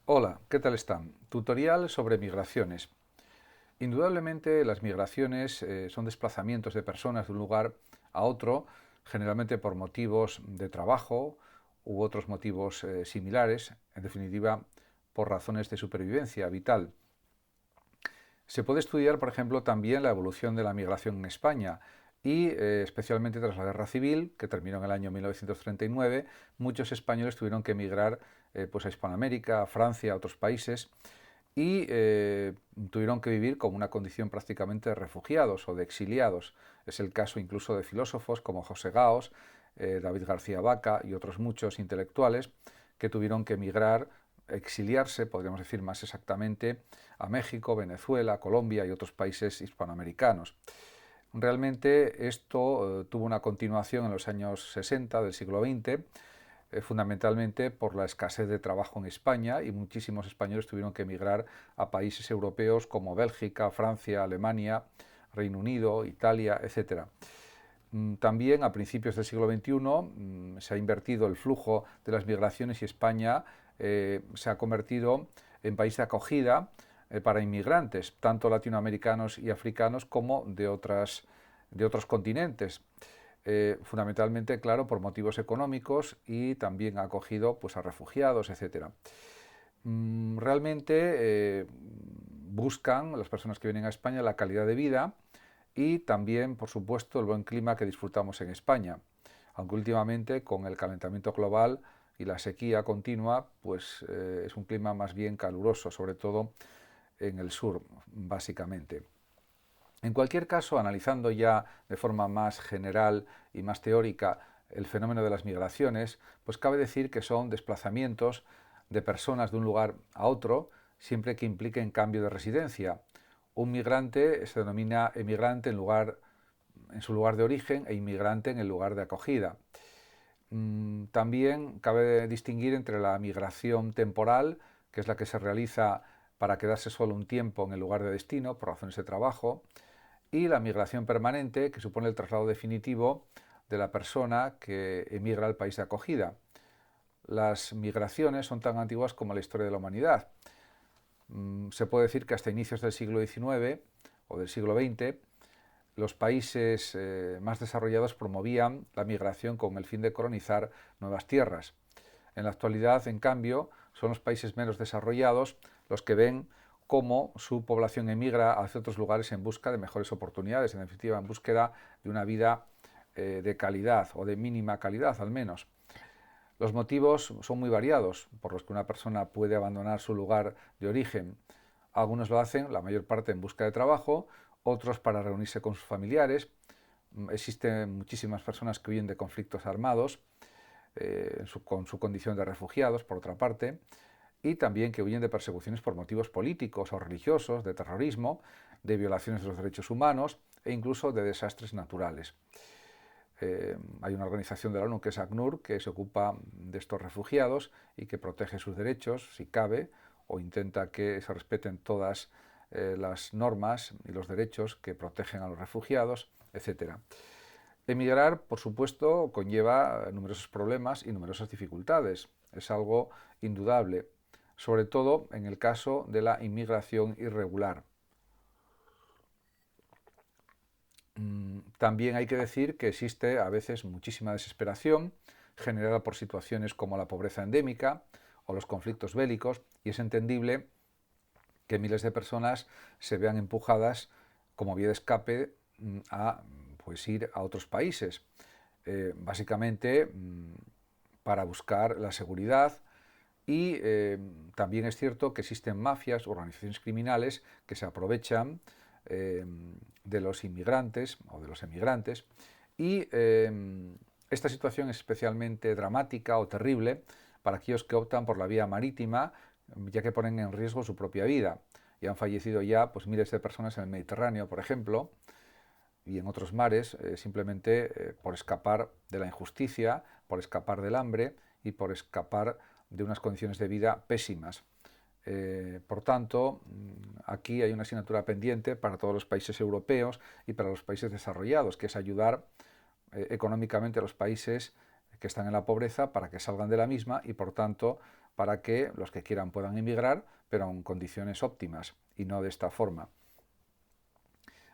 Hola, ¿qué tal están? Tutorial sobre migraciones. Indudablemente las migraciones son desplazamientos de personas de un lugar a otro, generalmente por motivos de trabajo u otros motivos similares, en definitiva por razones de supervivencia vital. Se puede estudiar, por ejemplo, también la evolución de la migración en España y especialmente tras la Guerra Civil, que terminó en el año 1939, muchos españoles tuvieron que emigrar pues a Hispanoamérica, a Francia, a otros países y tuvieron que vivir como una condición prácticamente de refugiados o de exiliados. Es el caso incluso de filósofos como José Gaos, David García Vaca y otros muchos intelectuales que tuvieron que emigrar, exiliarse, podríamos decir más exactamente, a México, Venezuela, Colombia y otros países hispanoamericanos. Realmente esto tuvo una continuación en los años 60 del siglo XX, fundamentalmente por la escasez de trabajo en España y muchísimos españoles tuvieron que emigrar a países europeos como Bélgica, Francia, Alemania, Reino Unido, Italia, etcétera. También a principios del siglo XXI se ha invertido el flujo de las migraciones y España se ha convertido en país de acogida para inmigrantes, tanto latinoamericanos y africanos como de otros continentes. Fundamentalmente, claro, por motivos económicos y también ha acogido pues, a refugiados, etcétera. Realmente buscan las personas que vienen a España la calidad de vida y también, por supuesto, el buen clima que disfrutamos en España. Aunque últimamente, con el calentamiento global y la sequía continua, pues es un clima más bien caluroso, sobre todo en el sur, básicamente. En cualquier caso, analizando ya de forma más general y más teórica el fenómeno de las migraciones, pues cabe decir que son desplazamientos de personas de un lugar a otro, siempre que impliquen cambio de residencia. Un migrante se denomina emigrante en su lugar de origen e inmigrante en el lugar de acogida. También cabe distinguir entre la migración temporal, que es la que se realiza para quedarse solo un tiempo en el lugar de destino por razones de trabajo, y la migración permanente, que supone el traslado definitivo de la persona que emigra al país de acogida. Las migraciones son tan antiguas como la historia de la humanidad. Se puede decir que hasta inicios del siglo XIX o del siglo XX, los países más desarrollados promovían la migración con el fin de colonizar nuevas tierras. En la actualidad, en cambio, son los países menos desarrollados los que ven cómo su población emigra hacia otros lugares en busca de mejores oportunidades, en definitiva, en búsqueda de una vida de calidad o de mínima calidad al menos. Los motivos son muy variados por los que una persona puede abandonar su lugar de origen. Algunos lo hacen, la mayor parte, en busca de trabajo, otros para reunirse con sus familiares. Existen muchísimas personas que huyen de conflictos armados, con su condición de refugiados, por otra parte, y también que huyen de persecuciones por motivos políticos o religiosos, de terrorismo, de violaciones de los derechos humanos e incluso de desastres naturales. Hay una organización de la ONU que es ACNUR que se ocupa de estos refugiados y que protege sus derechos, si cabe, o intenta que se respeten todas las normas y los derechos que protegen a los refugiados, etcétera. Emigrar, por supuesto, conlleva numerosos problemas y numerosas dificultades. Es algo indudable, sobre todo en el caso de la inmigración irregular. También hay que decir que existe a veces muchísima desesperación generada por situaciones como la pobreza endémica o los conflictos bélicos y es entendible que miles de personas se vean empujadas como vía de escape a pues, ir a otros países, básicamente para buscar la seguridad y también es cierto que existen mafias, organizaciones criminales que se aprovechan de los inmigrantes o de los emigrantes y esta situación es especialmente dramática o terrible para aquellos que optan por la vía marítima, ya que ponen en riesgo su propia vida. Y han fallecido ya pues, miles de personas en el Mediterráneo, por ejemplo, y en otros mares, simplemente por escapar de la injusticia, por escapar del hambre y por escapar de unas condiciones de vida pésimas. Por tanto, aquí hay una asignatura pendiente para todos los países europeos y para los países desarrollados, que es ayudar económicamente a los países que están en la pobreza para que salgan de la misma y, por tanto, para que los que quieran puedan emigrar, pero en condiciones óptimas y no de esta forma.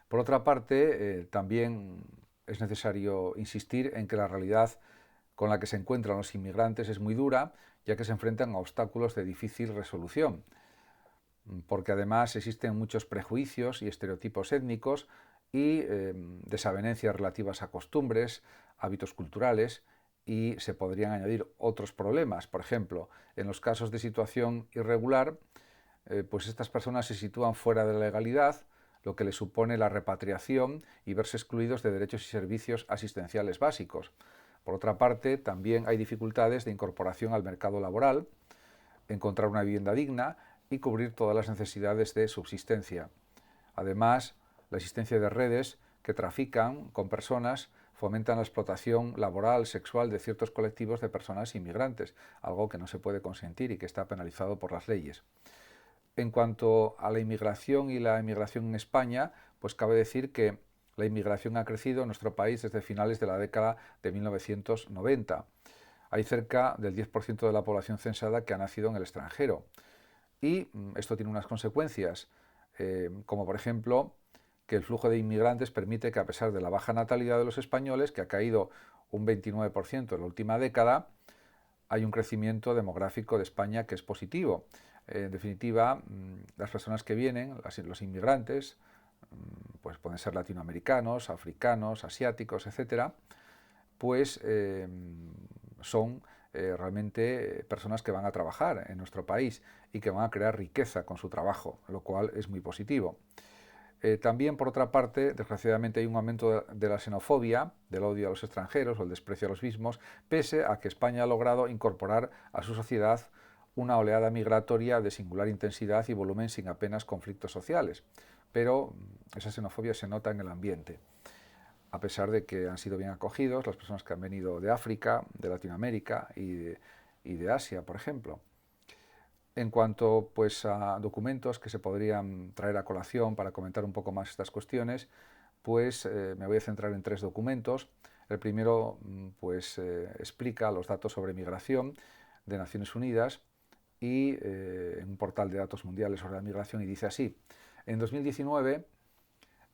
Por otra parte, también es necesario insistir en que la realidad con la que se encuentran los inmigrantes es muy dura, ya que se enfrentan a obstáculos de difícil resolución, porque además existen muchos prejuicios y estereotipos étnicos y desavenencias relativas a costumbres, hábitos culturales, y se podrían añadir otros problemas. Por ejemplo, en los casos de situación irregular, pues estas personas se sitúan fuera de la legalidad, lo que les supone la repatriación y verse excluidos de derechos y servicios asistenciales básicos. Por otra parte, también hay dificultades de incorporación al mercado laboral, encontrar una vivienda digna y cubrir todas las necesidades de subsistencia. Además, la existencia de redes que trafican con personas fomentan la explotación laboral, sexual de ciertos colectivos de personas inmigrantes, algo que no se puede consentir y que está penalizado por las leyes. En cuanto a la inmigración y la emigración en España, pues cabe decir que la inmigración ha crecido en nuestro país desde finales de la década de 1990. Hay cerca del 10% de la población censada que ha nacido en el extranjero. Y esto tiene unas consecuencias, como por ejemplo que el flujo de inmigrantes permite que, a pesar de la baja natalidad de los españoles, que ha caído un 29% en la última década, hay un crecimiento demográfico de España que es positivo. En definitiva, las personas que vienen, los inmigrantes, pues pueden ser latinoamericanos, africanos, asiáticos, etcétera, pues son realmente personas que van a trabajar en nuestro país y que van a crear riqueza con su trabajo, lo cual es muy positivo. También, por otra parte, desgraciadamente hay un aumento de la xenofobia, del odio a los extranjeros o el desprecio a los mismos, pese a que España ha logrado incorporar a su sociedad una oleada migratoria de singular intensidad y volumen sin apenas conflictos sociales. Pero esa xenofobia se nota en el ambiente, a pesar de que han sido bien acogidos las personas que han venido de África, de Latinoamérica y de Asia, por ejemplo. En cuanto pues, a documentos que se podrían traer a colación para comentar un poco más estas cuestiones, pues me voy a centrar en 3 documentos. El primero pues, explica los datos sobre migración de Naciones Unidas y en un portal de datos mundiales sobre la migración, y dice así: en 2019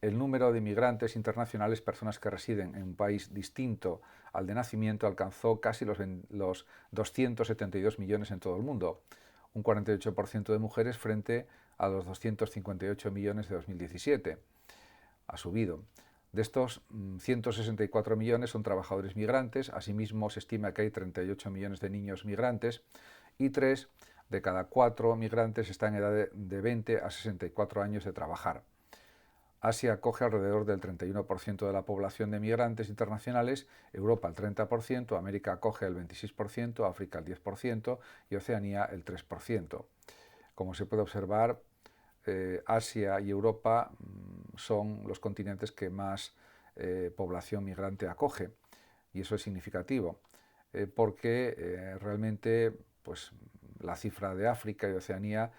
el número de inmigrantes internacionales, personas que residen en un país distinto al de nacimiento, alcanzó casi los 272 millones en todo el mundo, un 48% de mujeres frente a los 258 millones de 2017. Ha subido. De estos, 164 millones son trabajadores migrantes. Asimismo, se estima que hay 38 millones de niños migrantes y 3 de cada 4 migrantes están en edad de 20 a 64 años de trabajar. Asia acoge alrededor del 31% de la población de migrantes internacionales, Europa el 30%, América acoge el 26%, África el 10% y Oceanía el 3%. Como se puede observar, Asia y Europa son los continentes que más población migrante acoge, y eso es significativo, porque realmente pues, la cifra de África y Oceanía,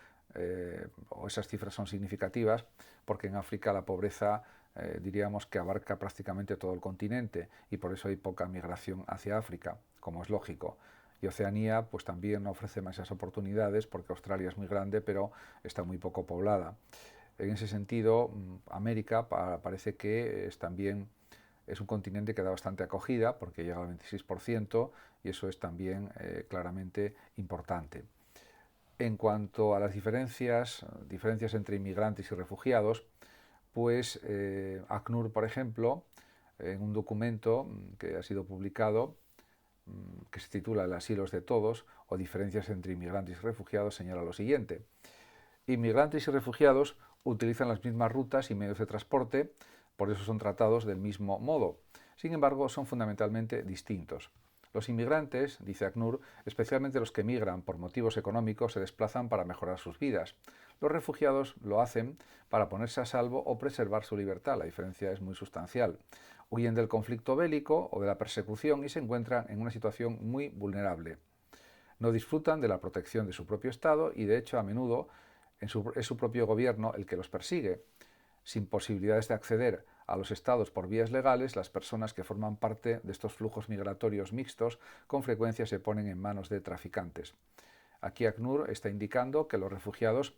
o esas cifras son significativas, porque en África la pobreza diríamos que abarca prácticamente todo el continente y por eso hay poca migración hacia África, como es lógico. Y Oceanía pues también ofrece más esas oportunidades porque Australia es muy grande pero está muy poco poblada. En ese sentido, América parece que también es un continente que da bastante acogida porque llega al 26% y eso es también claramente importante. En cuanto a las diferencias entre inmigrantes y refugiados, pues ACNUR, por ejemplo, en un documento que ha sido publicado, que se titula El asilo es de todos, o diferencias entre inmigrantes y refugiados, señala lo siguiente: inmigrantes y refugiados utilizan las mismas rutas y medios de transporte, por eso son tratados del mismo modo. Sin embargo, son fundamentalmente distintos. Los inmigrantes, dice ACNUR, especialmente los que migran por motivos económicos, se desplazan para mejorar sus vidas. Los refugiados lo hacen para ponerse a salvo o preservar su libertad. La diferencia es muy sustancial. Huyen del conflicto bélico o de la persecución y se encuentran en una situación muy vulnerable. No disfrutan de la protección de su propio Estado y, de hecho, a menudo es su propio gobierno el que los persigue. Sin posibilidades de acceder a los estados por vías legales, las personas que forman parte de estos flujos migratorios mixtos con frecuencia se ponen en manos de traficantes. Aquí ACNUR está indicando que los refugiados,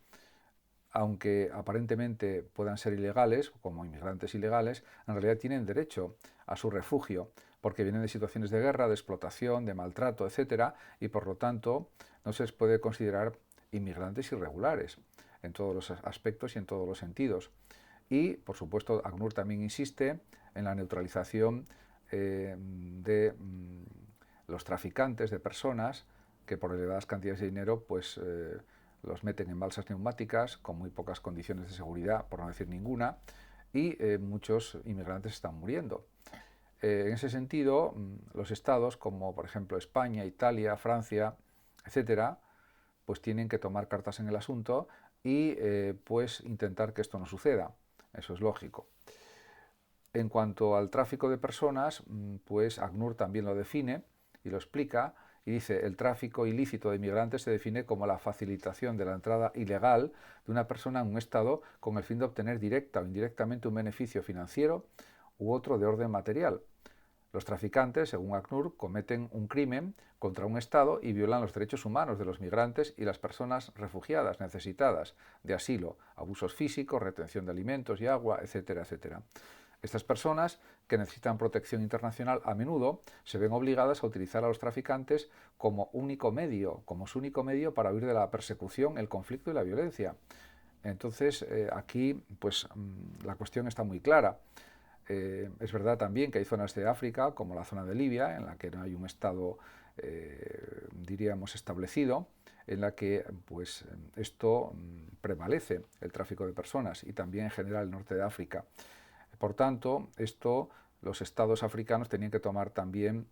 aunque aparentemente puedan ser ilegales, como inmigrantes ilegales, en realidad tienen derecho a su refugio, porque vienen de situaciones de guerra, de explotación, de maltrato, etcétera, y por lo tanto no se les puede considerar inmigrantes irregulares en todos los aspectos y en todos los sentidos. Y, por supuesto, ACNUR también insiste en la neutralización de los traficantes de personas que por elevadas cantidades de dinero pues los meten en balsas neumáticas con muy pocas condiciones de seguridad, por no decir ninguna, y muchos inmigrantes están muriendo. En ese sentido, los estados como por ejemplo España, Italia, Francia, etcétera, pues tienen que tomar cartas en el asunto y pues intentar que esto no suceda. Eso es lógico. En cuanto al tráfico de personas, pues ACNUR también lo define y lo explica y dice: el tráfico ilícito de inmigrantes se define como la facilitación de la entrada ilegal de una persona en un estado con el fin de obtener directa o indirectamente un beneficio financiero u otro de orden material. Los traficantes, según ACNUR, cometen un crimen contra un Estado y violan los derechos humanos de los migrantes y las personas refugiadas necesitadas de asilo, abusos físicos, retención de alimentos y agua, etcétera, etcétera. Estas personas, que necesitan protección internacional, a menudo se ven obligadas a utilizar a los traficantes como su único medio para huir de la persecución, el conflicto y la violencia. Entonces, aquí pues, la cuestión está muy clara. Es verdad también que hay zonas de África, como la zona de Libia, en la que no hay un Estado, diríamos, establecido, en la que pues, esto prevalece, el tráfico de personas, y también en general el norte de África. Por tanto, los estados africanos tenían que tomar también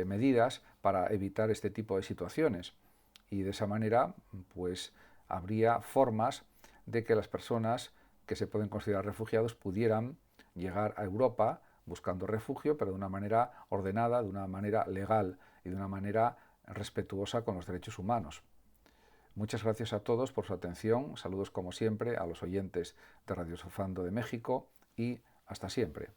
medidas para evitar este tipo de situaciones, y de esa manera pues, habría formas de que las personas que se pueden considerar refugiados pudieran llegar a Europa buscando refugio, pero de una manera ordenada, de una manera legal y de una manera respetuosa con los derechos humanos. Muchas gracias a todos por su atención. Saludos como siempre a los oyentes de Radio Sofando de México y hasta siempre.